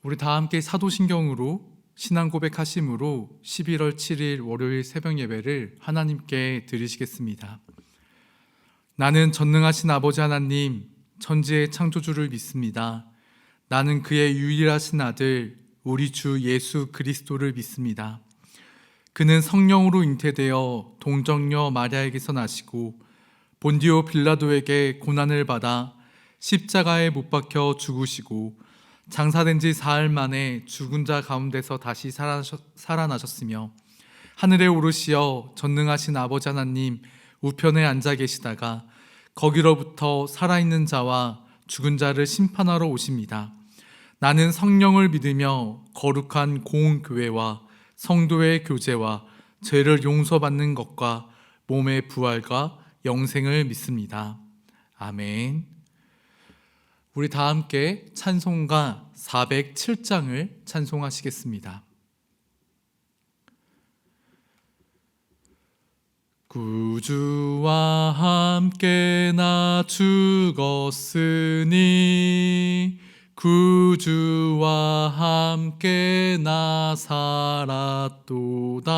우리 다 함께 사도신경으로 신앙 고백하심으로 11월 7일 월요일 새벽 예배를 하나님께 드리시겠습니다. 나는 전능하신 아버지 하나님, 천지의 창조주를 믿습니다. 나는 그의 유일하신 아들, 우리 주 예수 그리스도를 믿습니다. 그는 성령으로 잉태되어 동정녀 마리아에게서 나시고 본디오 빌라도에게 고난을 받아 십자가에 못 박혀 죽으시고 장사된 지 사흘 만에 죽은 자 가운데서 다시 살아나셨으며 하늘에 오르시어 전능하신 아버지 하나님 우편에 앉아 계시다가 거기로부터 살아있는 자와 죽은 자를 심판하러 오십니다. 나는 성령을 믿으며 거룩한 공교회와 성도의 교제와 죄를 용서받는 것과 몸의 부활과 영생을 믿습니다. 아멘. 우리 다 함께 찬송가 407장을 찬송하시겠습니다. 구주와 함께 나 죽었으니 구주와 함께 나 살았도다.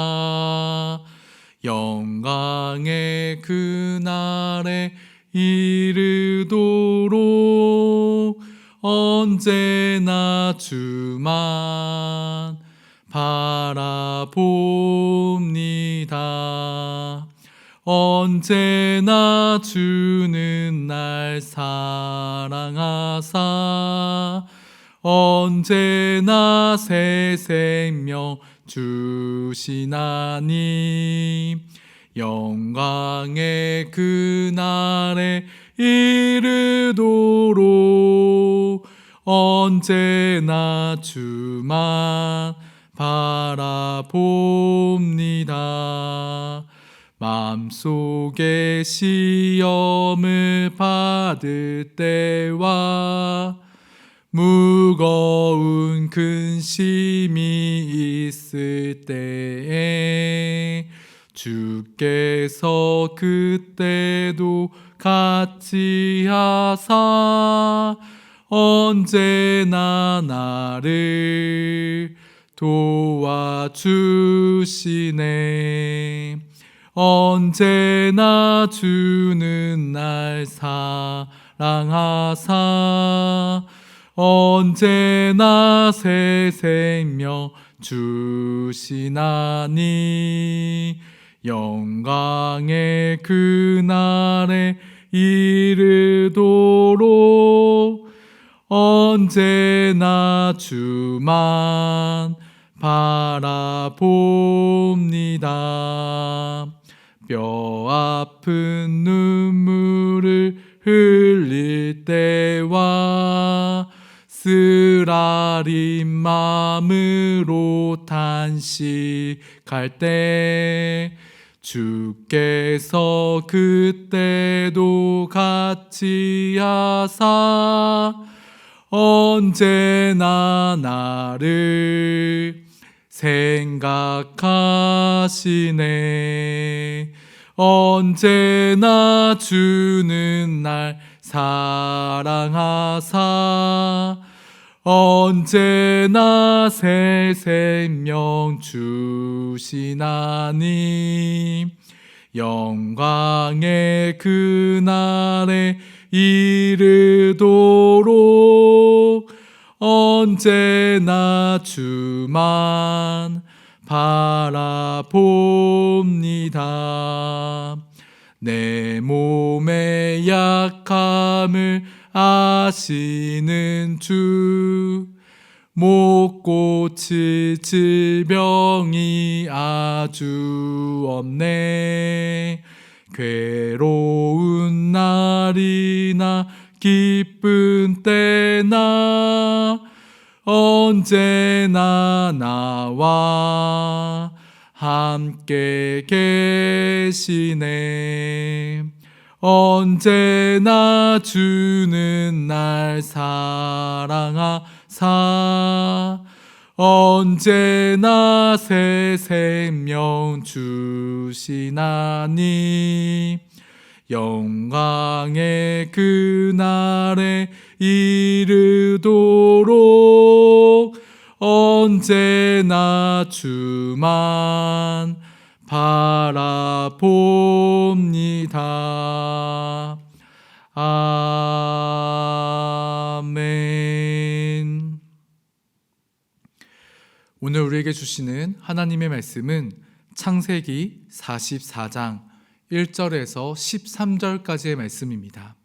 영광의 그날에 이르도록 언제나 주만 바라봅니다. 언제나 주는 날 사랑하사 언제나 새 생명 주시나니 영광의 그날에 이르도록 언제나 주만 바라봅니다. 마음속에 시험을 받을 때와 무거운 근심이 있을 때에 주께서 그때도 같이 하사 언제나 나를 도와주시네. 언제나 주는 날 사랑하사 언제나 새 생명 주시나니 영광의 그날에 이르도록 언제나 주만 바라봅니다. 뼈 아픈 눈물을 흘릴 때와 쓰라린 마음으로 탄식할 때 주께서 그때도 같이 하사 언제나 나를 생각하시네. 언제나 주는 날 사랑하사 언제나 새 생명 주시나니 영광의 그날에 이르도록 언제나 주만 바라봅니다. 내 몸의 약함을 아시는 주 못 고칠 질병이 아주 없네. 괴로운 날이나 기쁜 때나 언제나 나와 함께 계시네. 언제나 주는 날 사랑하사 언제나 새 생명 주시나니 영광의 그날에 이르도록 언제나 주만 바라봅니다. 아멘. 오늘 우리에게 주시는 하나님의 말씀은 창세기 44장 1절에서 13절까지의 말씀입니다.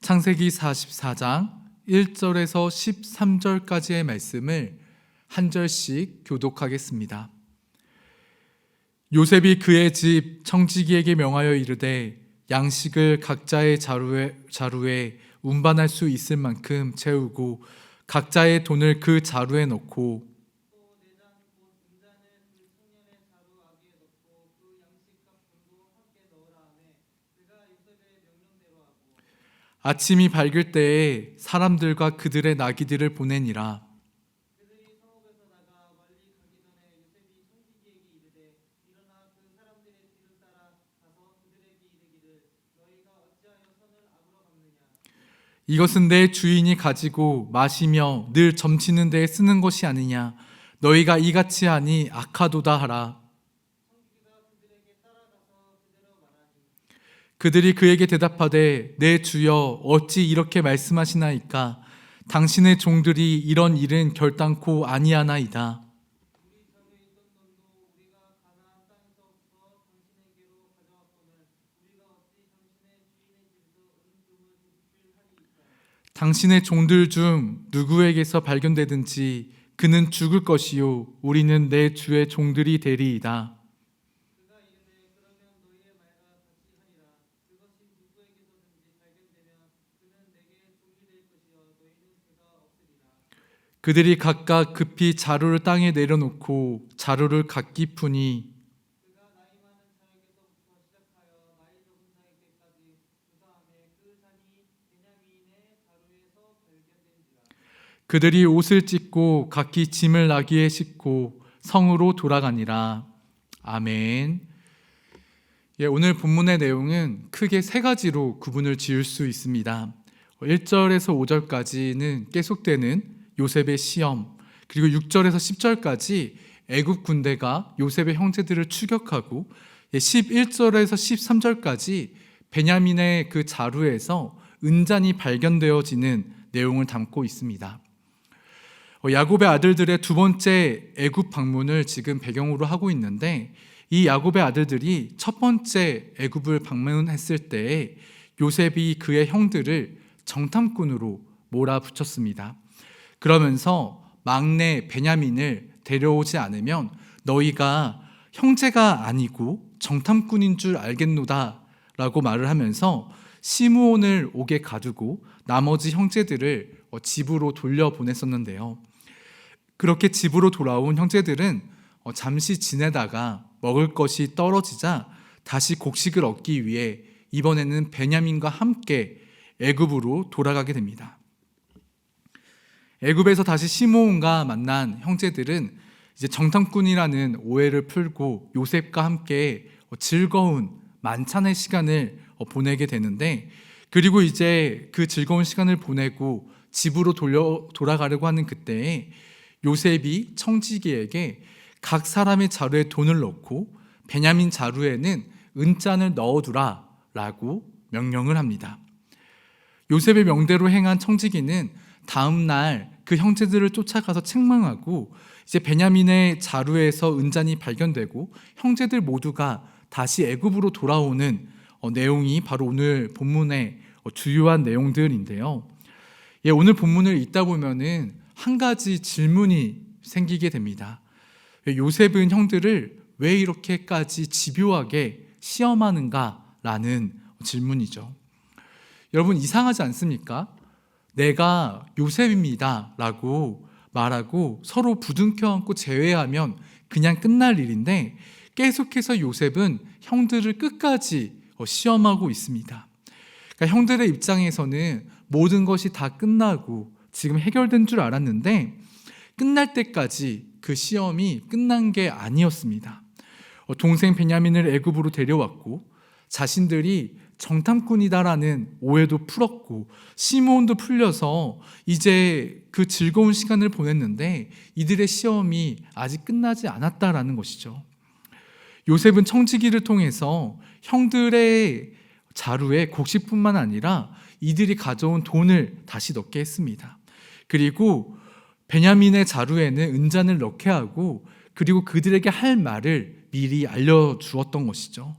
창세기 44장 1절에서 13절까지의 말씀을 한 절씩 교독하겠습니다. 요셉이 그의 집 청지기에게 명하여 이르되 양식을 각자의 자루에 운반할 수 있을 만큼 채우고 각자의 돈을 그 자루에 넣고 아침이 밝을 때에 사람들과 그들의 나귀들을 보내니라. 이것은 내 주인이 가지고 마시며 늘 점치는 데에 쓰는 것이 아니냐. 너희가 이같이 하니 악하도다 하라. 그들이 그에게 대답하되 내 주여 어찌 이렇게 말씀하시나이까. 당신의 종들이 이런 일은 결단코 아니하나이다. 당신의 종들 중 누구에게서 발견되든지 그는 죽을 것이요 우리는 내 주의 종들이 되리이다. 그들이 각각 급히 자루를 땅에 내려놓고 자루를 각기 푸니 그들이 옷을 찢고 각기 짐을 나귀에 싣고 성으로 돌아가니라. 아멘. 오늘 본문의 내용은 크게 세 가지로 구분을 지을 수 있습니다. 1절에서 5절까지는 계속되는 요셉의 시험, 그리고 6절에서 10절까지 애굽 군대가 요셉의 형제들을 추격하고 11절에서 13절까지 베냐민의 그 자루에서 은잔이 발견되어지는 내용을 담고 있습니다. 야곱의 아들들의 두 번째 애굽 방문을 지금 배경으로 하고 있는데, 이 야곱의 아들들이 첫 번째 애굽을 방문했을 때 요셉이 그의 형들을 정탐꾼으로 몰아붙였습니다. 그러면서 막내 베냐민을 데려오지 않으면 너희가 형제가 아니고 정탐꾼인 줄 알겠노다 라고 말을 하면서 시므온을 옥에 가두고 나머지 형제들을 집으로 돌려보냈었는데요. 그렇게 집으로 돌아온 형제들은 잠시 지내다가 먹을 것이 떨어지자 다시 곡식을 얻기 위해 이번에는 베냐민과 함께 애굽으로 돌아가게 됩니다. 애굽에서 다시 시므온과 만난 형제들은 이제 정탐꾼이라는 오해를 풀고 요셉과 함께 즐거운 만찬의 시간을 보내게 되는데, 그리고 이제 그 즐거운 시간을 보내고 집으로 돌아가려고 하는 그때에 요셉이 청지기에게 각 사람의 자루에 돈을 넣고 베냐민 자루에는 은잔을 넣어두라 라고 명령을 합니다. 요셉의 명대로 행한 청지기는 다음 날 그 형제들을 쫓아가서 책망하고 이제 베냐민의 자루에서 은잔이 발견되고 형제들 모두가 다시 애굽으로 돌아오는 내용이 바로 오늘 본문의 주요한 내용들인데요. 오늘 본문을 읽다 보면은 한 가지 질문이 생기게 됩니다. 요셉은 형들을 왜 이렇게까지 집요하게 시험하는가라는 질문이죠. 여러분, 이상하지 않습니까? 내가 요셉입니다 라고 말하고 서로 부둥켜 안고 제외하면 그냥 끝날 일인데, 계속해서 요셉은 형들을 끝까지 시험하고 있습니다. 그러니까 형들의 입장에서는 모든 것이 다 끝나고 지금 해결된 줄 알았는데 끝날 때까지 그 시험이 끝난 게 아니었습니다. 동생 베냐민을 애굽으로 데려왔고 자신들이 정탐꾼이다라는 오해도 풀었고 시므온도 풀려서 이제 그 즐거운 시간을 보냈는데 이들의 시험이 아직 끝나지 않았다라는 것이죠. 요셉은 청지기를 통해서 형들의 자루에 곡식뿐만 아니라 이들이 가져온 돈을 다시 넣게 했습니다. 그리고 베냐민의 자루에는 은잔을 넣게 하고 그리고 그들에게 할 말을 미리 알려주었던 것이죠.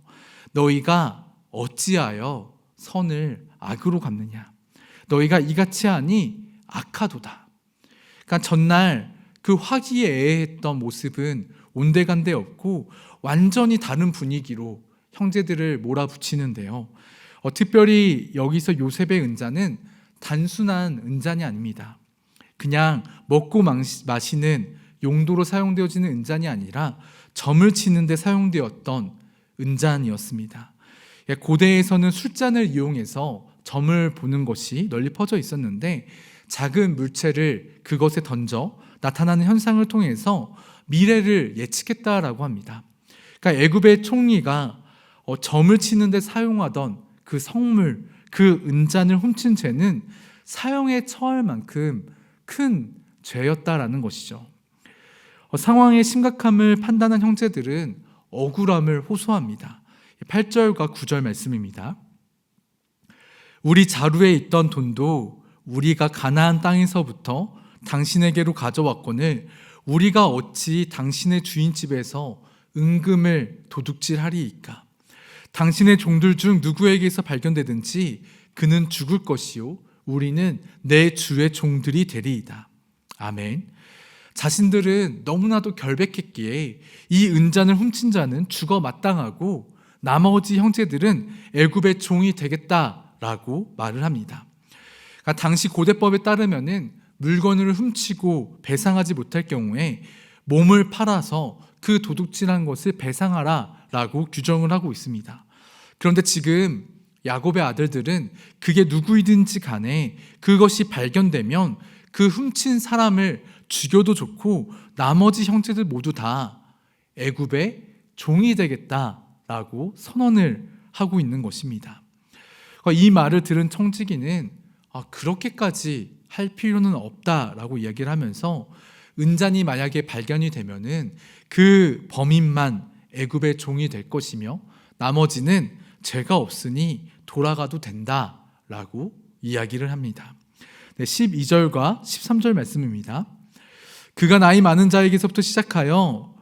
너희가 어찌하여 선을 악으로 갚느냐? 너희가 이같이 하니 악하도다. 그러니까 전날 그 화기애애했던 모습은 온데간데 없고 완전히 다른 분위기로 형제들을 몰아붙이는데요. 특별히 여기서 요셉의 은잔은 단순한 은잔이 아닙니다. 그냥 먹고 마시는 용도로 사용되어지는 은잔이 아니라 점을 치는 데 사용되었던 은잔이었습니다. 고대에서는 술잔을 이용해서 점을 보는 것이 널리 퍼져 있었는데 작은 물체를 그것에 던져 나타나는 현상을 통해서 미래를 예측했다라고 합니다. 그러니까 애굽의 총리가 점을 치는 데 사용하던 그 성물, 그 은잔을 훔친 죄는 사형에 처할 만큼 큰 죄였다라는 것이죠. 상황의 심각함을 판단한 형제들은 억울함을 호소합니다. 8절과 9절 말씀입니다. 우리 자루에 있던 돈도 우리가 가나안 땅에서부터 당신에게로 가져왔거늘 우리가 어찌 당신의 주인 집에서 은금을 도둑질하리이까? 당신의 종들 중 누구에게서 발견되든지 그는 죽을 것이요 우리는 내 주의 종들이 되리이다. 아멘. 자신들은 너무나도 결백했기에 이 은잔을 훔친 자는 죽어 마땅하고 나머지 형제들은 애굽의 종이 되겠다라고 말을 합니다. 그러니까 당시 고대법에 따르면은 물건을 훔치고 배상하지 못할 경우에 몸을 팔아서 그 도둑질한 것을 배상하라라고 규정을 하고 있습니다. 그런데 지금 야곱의 아들들은 그게 누구이든지 간에 그것이 발견되면 그 훔친 사람을 죽여도 좋고 나머지 형제들 모두 다 애굽의 종이 되겠다라고 선언을 하고 있는 것입니다. 이 말을 들은 청지기는 그렇게까지 할 필요는 없다라고 이야기를 하면서 은잔이 만약에 발견이 되면은 그 범인만 애굽의 종이 될 것이며 나머지는 죄가 없으니 돌아가도 된다라고 이야기를 합니다. 12절과 13절 말씀입니다. 그가 나이 많은 자에게서부터 시작하여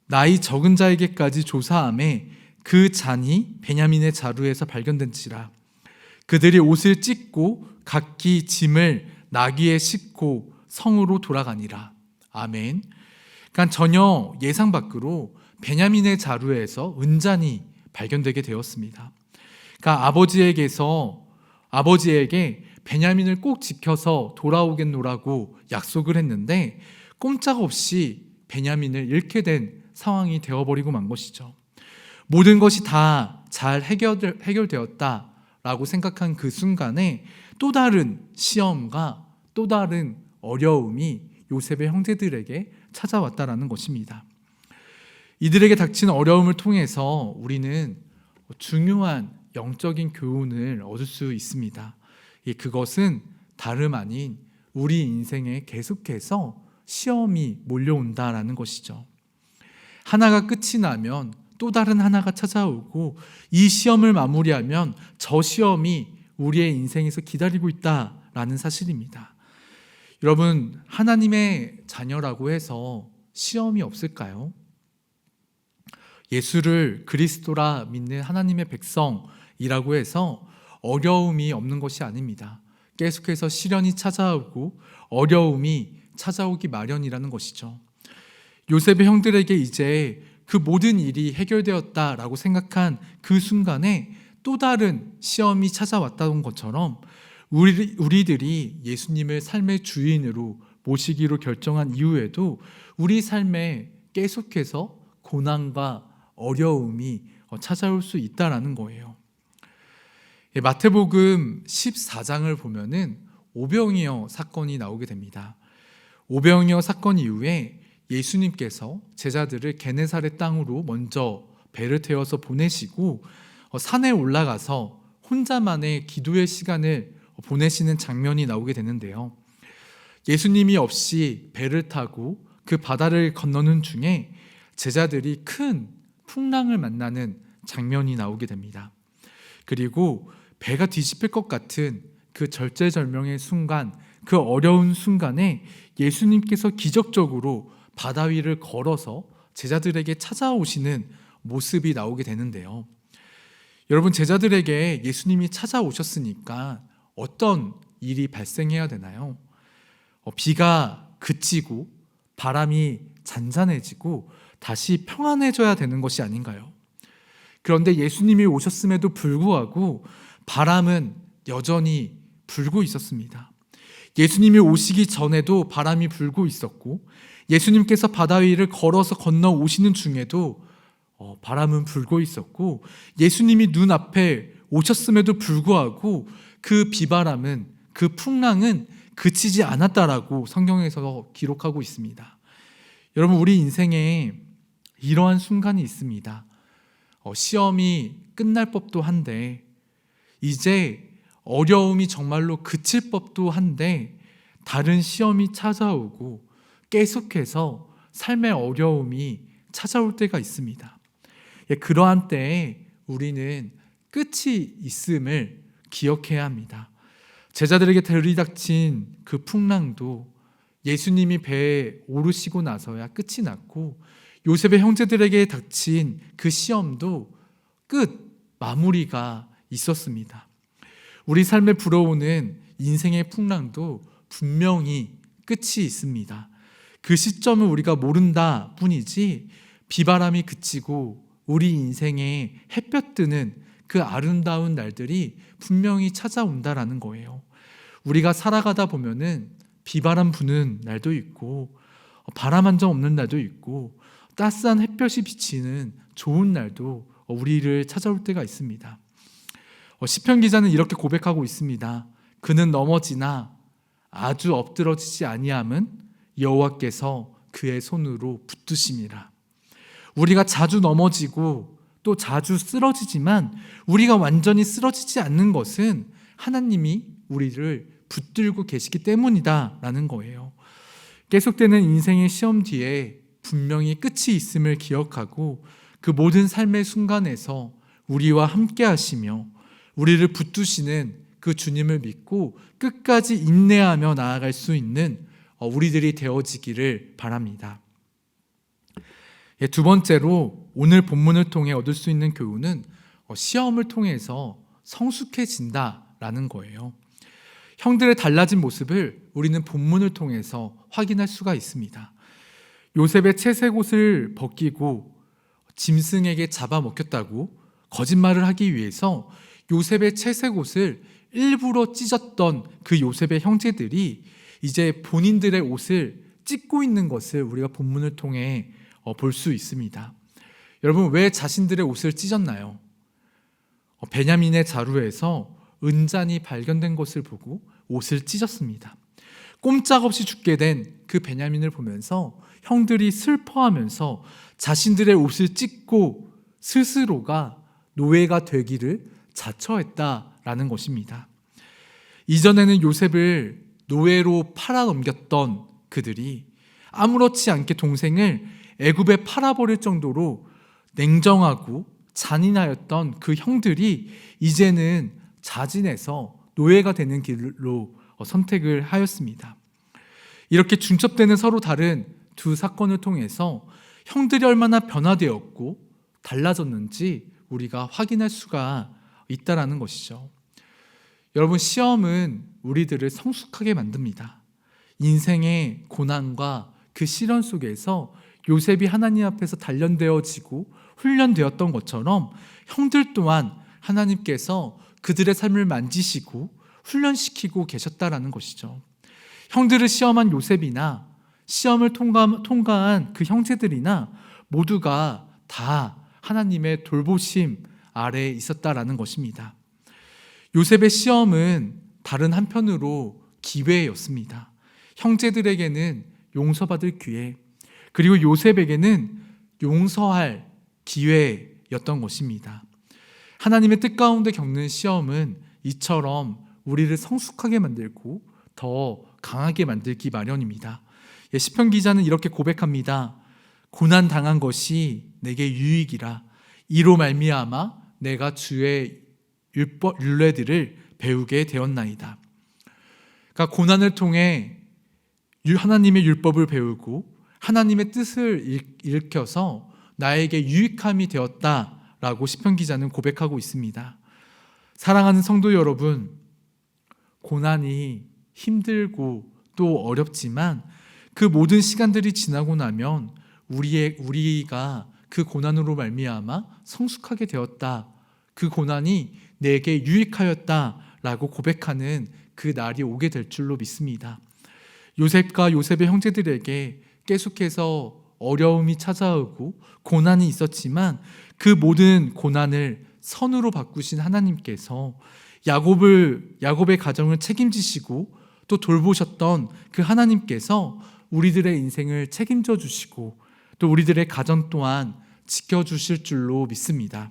나이 적은 자에게까지 조사하매 그 잔이 베냐민의 자루에서 발견된지라. 그들이 옷을 찢고 각기 짐을 나귀에 싣고 성으로 돌아가니라. 아멘. 그러니까 전혀 예상 밖으로 베냐민의 자루에서 은잔이 발견되게 되었습니다. 그러니까 아버지에게 베냐민을 꼭 지켜서 돌아오겠노라고 약속을 했는데 꼼짝없이 베냐민을 잃게 된 상황이 되어버리고 만 것이죠. 모든 것이 다 잘 해결되었다라고 생각한 그 순간에 또 다른 시험과 또 다른 어려움이 요셉의 형제들에게 찾아왔다라는 것입니다. 이들에게 닥친 어려움을 통해서 우리는 중요한 영적인 교훈을 얻을 수 있습니다. 그것은 다름 아닌 우리 인생에 계속해서 시험이 몰려온다라는 것이죠. 하나가 끝이 나면 또 다른 하나가 찾아오고 이 시험을 마무리하면 저 시험이 우리의 인생에서 기다리고 있다라는 사실입니다. 여러분, 하나님의 자녀라고 해서 시험이 없을까요? 예수를 그리스도라 믿는 하나님의 백성이라고 해서 어려움이 없는 것이 아닙니다. 계속해서 시련이 찾아오고 어려움이 찾아오기 마련이라는 것이죠. 요셉의 형들에게 이제 그 모든 일이 해결되었다라고 생각한 그 순간에 또 다른 시험이 찾아왔다는 것처럼 우리들이 예수님을 삶의 주인으로 모시기로 결정한 이후에도 우리 삶에 계속해서 고난과 어려움이 찾아올 수 있다라는 거예요. 마태복음 14장을 보면은 오병이어 사건이 나오게 됩니다. 오병이어 사건 이후에 예수님께서 제자들을 게네사렛 땅으로 먼저 배를 태워서 보내시고 산에 올라가서 혼자만의 기도의 시간을 보내시는 장면이 나오게 되는데요. 예수님이 없이 배를 타고 그 바다를 건너는 중에 제자들이 큰 풍랑을 만나는 장면이 나오게 됩니다. 그리고 배가 뒤집힐 것 같은 그 절제절명의 순간, 그 어려운 순간에 예수님께서 기적적으로 바다 위를 걸어서 제자들에게 찾아오시는 모습이 나오게 되는데요. 여러분, 제자들에게 예수님이 찾아오셨으니까 어떤 일이 발생해야 되나요? 비가 그치고 바람이 잔잔해지고 다시 평안해져야 되는 것이 아닌가요? 그런데 예수님이 오셨음에도 불구하고 바람은 여전히 불고 있었습니다. 예수님이 오시기 전에도 바람이 불고 있었고, 예수님께서 바다 위를 걸어서 건너 오시는 중에도 바람은 불고 있었고, 예수님이 눈앞에 오셨음에도 불구하고 그 비바람은, 그 풍랑은 그치지 않았다라고 성경에서 기록하고 있습니다. 여러분, 우리 인생에 이러한 순간이 있습니다. 시험이 끝날 법도 한데, 이제 어려움이 정말로 그칠 법도 한데, 다른 시험이 찾아오고 계속해서 삶의 어려움이 찾아올 때가 있습니다. 그러한 때에 우리는 끝이 있음을 기억해야 합니다. 제자들에게 들이닥친 그 풍랑도 예수님이 배에 오르시고 나서야 끝이 났고, 요셉의 형제들에게 닥친 그 시험도 끝 마무리가 있었습니다. 우리 삶에 불어오는 인생의 풍랑도 분명히 끝이 있습니다. 그 시점을 우리가 모른다 뿐이지, 비바람이 그치고 우리 인생에 햇볕 뜨는 그 아름다운 날들이 분명히 찾아온다라는 거예요. 우리가 살아가다 보면은 비바람 부는 날도 있고, 바람 한 점 없는 날도 있고, 따스한 햇볕이 비치는 좋은 날도 우리를 찾아올 때가 있습니다. 시편 기자는 이렇게 고백하고 있습니다. 그는 넘어지나 아주 엎드러지지 아니함은 여호와께서 그의 손으로 붙드심이라. 우리가 자주 넘어지고 또 자주 쓰러지지만 우리가 완전히 쓰러지지 않는 것은 하나님이 우리를 붙들고 계시기 때문이다라는 거예요. 계속되는 인생의 시험 뒤에 분명히 끝이 있음을 기억하고, 그 모든 삶의 순간에서 우리와 함께 하시며 우리를 붙드시는 그 주님을 믿고 끝까지 인내하며 나아갈 수 있는 우리들이 되어지기를 바랍니다. 두 번째로 오늘 본문을 통해 얻을 수 있는 교훈은 시험을 통해서 성숙해진다라는 거예요. 형들의 달라진 모습을 우리는 본문을 통해서 확인할 수가 있습니다. 요셉의 채색 옷을 벗기고 짐승에게 잡아먹혔다고 거짓말을 하기 위해서 요셉의 채색 옷을 일부러 찢었던 그 요셉의 형제들이 이제 본인들의 옷을 찢고 있는 것을 우리가 본문을 통해 볼 수 있습니다. 여러분, 왜 자신들의 옷을 찢었나요? 베냐민의 자루에서 은잔이 발견된 것을 보고 옷을 찢었습니다. 꼼짝없이 죽게 된 그 베냐민을 보면서 형들이 슬퍼하면서 자신들의 옷을 찢고 스스로가 노예가 되기를 자처했다라는 것입니다. 이전에는 요셉을 노예로 팔아넘겼던 그들이 아무렇지 않게 동생을 애굽에 팔아버릴 정도로 냉정하고 잔인하였던 그 형들이 이제는 자진해서 노예가 되는 길로 선택을 하였습니다. 이렇게 중첩되는 서로 다른 두 사건을 통해서 형들이 얼마나 변화되었고 달라졌는지 우리가 확인할 수가 있다라는 것이죠. 여러분, 시험은 우리들을 성숙하게 만듭니다. 인생의 고난과 그 시련 속에서 요셉이 하나님 앞에서 단련되어지고 훈련되었던 것처럼 형들 또한 하나님께서 그들의 삶을 만지시고 훈련시키고 계셨다라는 것이죠. 형들을 시험한 요셉이나 시험을 통과한 그 형제들이나 모두가 다 하나님의 돌보심 아래에 있었다라는 것입니다. 요셉의 시험은 다른 한편으로 기회였습니다. 형제들에게는 용서받을 기회, 그리고 요셉에게는 용서할 기회였던 것입니다. 하나님의 뜻 가운데 겪는 시험은 이처럼 우리를 성숙하게 만들고 더 강하게 만들기 마련입니다. 시편 기자는 이렇게 고백합니다. 고난 당한 것이 내게 유익이라. 이로 말미암아 내가 주의 율례들을 배우게 되었나이다. 그러니까 고난을 통해 하나님의 율법을 배우고 하나님의 뜻을 일으켜서 나에게 유익함이 되었다라고 시편 기자는 고백하고 있습니다. 사랑하는 성도 여러분, 고난이 힘들고 또 어렵지만 그 모든 시간들이 지나고 나면 우리가 그 고난으로 말미암아 성숙하게 되었다. 그 고난이 내게 유익하였다라고 고백하는 그 날이 오게 될 줄로 믿습니다. 요셉과 요셉의 형제들에게 계속해서 어려움이 찾아오고 고난이 있었지만 그 모든 고난을 선으로 바꾸신 하나님께서 야곱의 가정을 책임지시고 또 돌보셨던 그 하나님께서 우리들의 인생을 책임져 주시고 또 우리들의 가정 또한 지켜주실 줄로 믿습니다.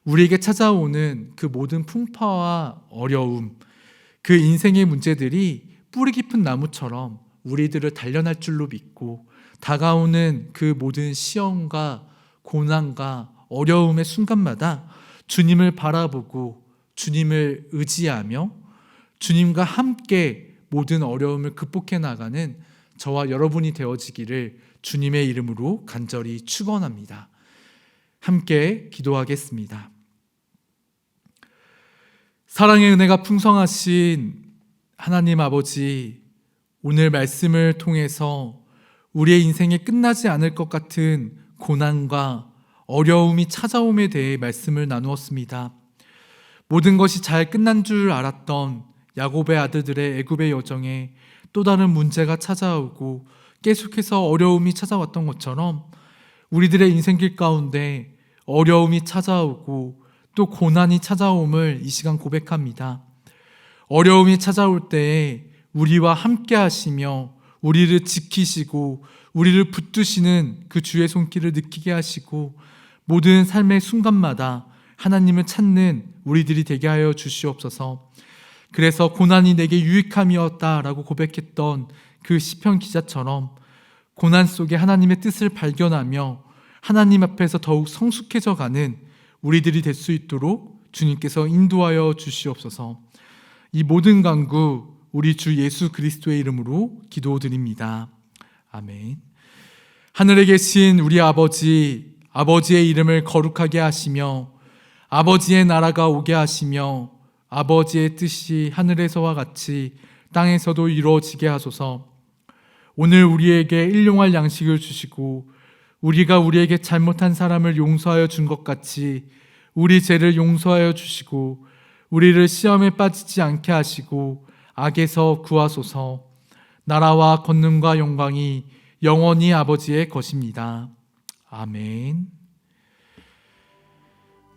우리에게 찾아오는 그 모든 풍파와 어려움, 그 인생의 문제들이 뿌리 깊은 나무처럼 우리들을 단련할 줄로 믿고 다가오는 그 모든 시험과 고난과 어려움의 순간마다 주님을 바라보고 주님을 의지하며 주님과 함께 모든 어려움을 극복해 나가는 저와 여러분이 되어지기를 주님의 이름으로 간절히 축원합니다. 함께 기도하겠습니다. 사랑의 은혜가 풍성하신 하나님 아버지, 오늘 말씀을 통해서 우리의 인생에 끝나지 않을 것 같은 고난과 어려움이 찾아옴에 대해 말씀을 나누었습니다. 모든 것이 잘 끝난 줄 알았던 야곱의 아들들의 애굽의 여정에 또 다른 문제가 찾아오고 계속해서 어려움이 찾아왔던 것처럼 우리들의 인생길 가운데 어려움이 찾아오고 또 고난이 찾아옴을 이 시간 고백합니다. 어려움이 찾아올 때에 우리와 함께 하시며 우리를 지키시고 우리를 붙드시는 그 주의 손길을 느끼게 하시고 모든 삶의 순간마다 하나님을 찾는 우리들이 되게 하여 주시옵소서. 그래서 고난이 내게 유익함이었다라고 고백했던 그 시편 기자처럼 고난 속에 하나님의 뜻을 발견하며 하나님 앞에서 더욱 성숙해져 가는 우리들이 될 수 있도록 주님께서 인도하여 주시옵소서. 이 모든 간구 우리 주 예수 그리스도의 이름으로 기도드립니다. 아멘. 하늘에 계신 우리 아버지, 아버지의 이름을 거룩하게 하시며 아버지의 나라가 오게 하시며 아버지의 뜻이 하늘에서와 같이 땅에서도 이루어지게 하소서. 오늘 우리에게 일용할 양식을 주시고 우리가 우리에게 잘못한 사람을 용서하여 준 것 같이 우리 죄를 용서하여 주시고 우리를 시험에 빠지지 않게 하시고 악에서 구하소서. 나라와 권능과 영광이 영원히 아버지의 것입니다. 아멘.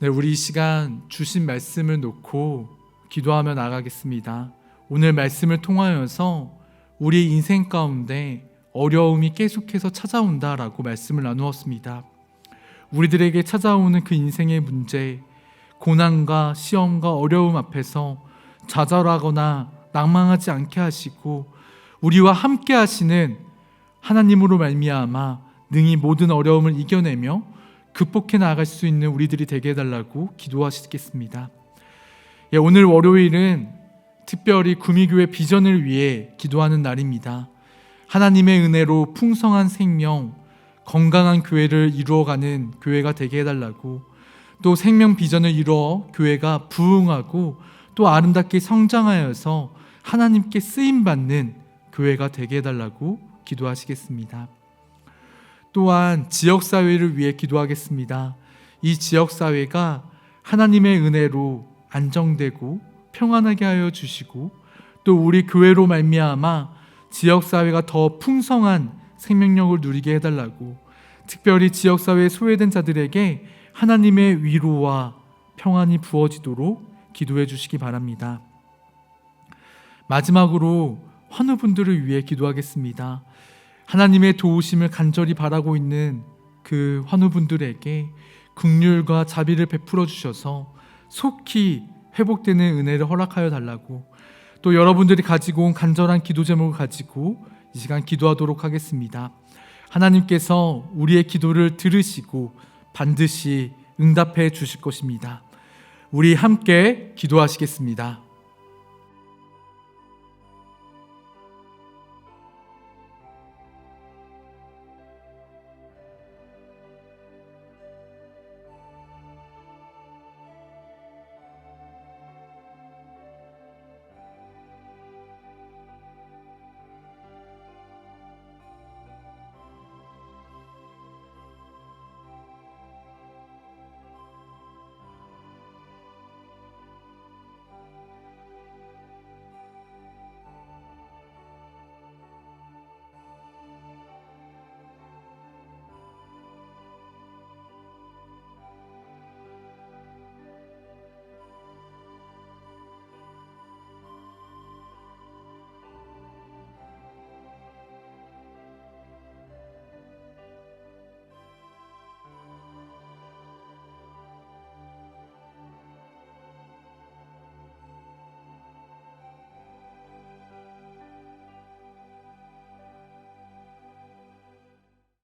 네, 우리 이 시간 주신 말씀을 놓고 기도하며 나가겠습니다. 오늘 말씀을 통하여서 우리 인생 가운데 어려움이 계속해서 찾아온다라고 말씀을 나누었습니다. 우리들에게 찾아오는 그 인생의 문제, 고난과 시험과 어려움 앞에서 좌절하거나 낭망하지 않게 하시고 우리와 함께 하시는 하나님으로 말미암아 능히 모든 어려움을 이겨내며 극복해 나갈 수 있는 우리들이 되게 해달라고 기도하시겠습니다. 오늘 월요일은 특별히 구미교회 비전을 위해 기도하는 날입니다. 하나님의 은혜로 풍성한 생명, 건강한 교회를 이루어가는 교회가 되게 해달라고, 또 생명 비전을 이루어 교회가 부흥하고 또 아름답게 성장하여서 하나님께 쓰임받는 교회가 되게 해달라고 기도하시겠습니다. 또한 지역사회를 위해 기도하겠습니다. 이 지역사회가 하나님의 은혜로 안정되고 평안하게 하여 주시고 또 우리 교회로 말미암아 지역사회가 더 풍성한 생명력을 누리게 해달라고, 특별히 지역사회에 소외된 자들에게 하나님의 위로와 평안이 부어지도록 기도해 주시기 바랍니다. 마지막으로 환우분들을 위해 기도하겠습니다. 하나님의 도우심을 간절히 바라고 있는 그 환우분들에게 긍휼과 자비를 베풀어 주셔서 속히 회복되는 은혜를 허락하여 달라고, 또 여러분들이 가지고 온 간절한 기도 제목을 가지고 이 시간 기도하도록 하겠습니다. 하나님께서 우리의 기도를 들으시고 반드시 응답해 주실 것입니다. 우리 함께 기도하시겠습니다.